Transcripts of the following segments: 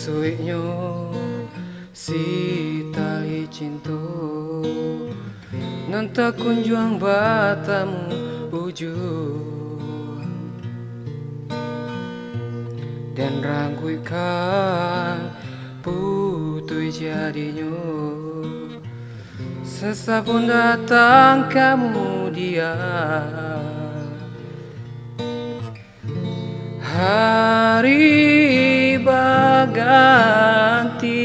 Kusuiknyo si tali cinta nan tak kunjung batamu ujung dan rangkuikan putui jadinya sesapun datang kemudian hari berganti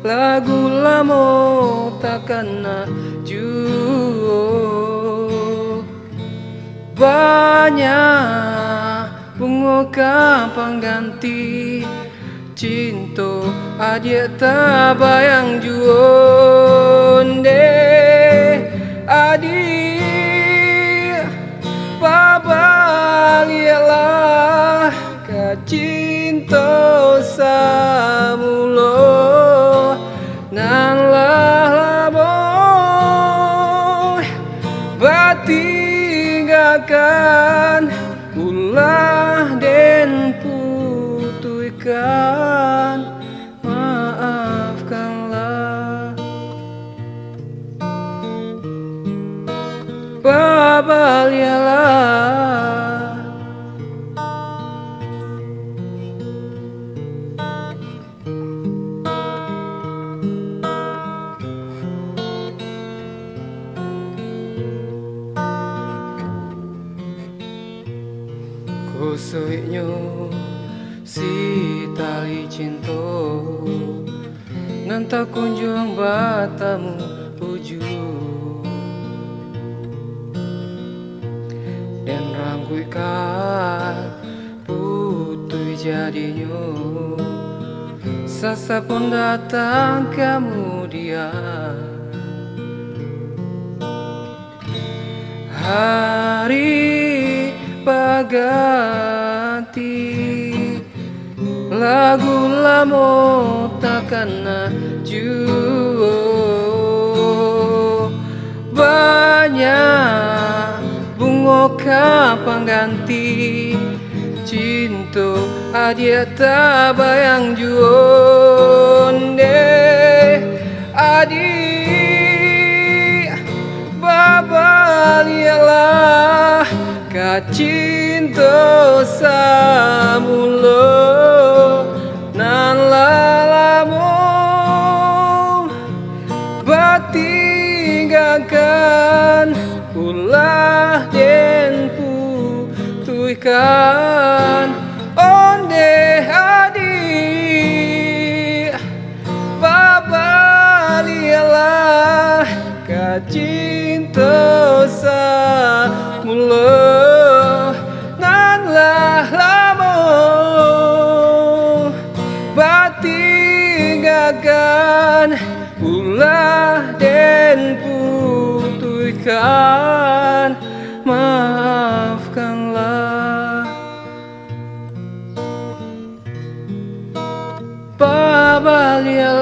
lagu lama takkan jauh banyak bunga kapan ganti cinta adik tak bayang juon deh adik babalialah ka cinta samulo nan laboy batinggalkan ulah den putuikan maafkanlah babalialah kusuiknyo si tali cinta nan tak kunjung batamu ujung dan rangkuikan putui jadinya sesapun datang kemudian hari berganti lagu lama takkan jauh banyak bunga kapan ganti cinta adik tak bayang juon deh adik babalialah ka cinta samulo nan lalamu batinggalkan ulah den putuikan onde adik babalialah ka cinta samulo nan lalamu batinggalkan ulah den putuikan maafkanlah babalialah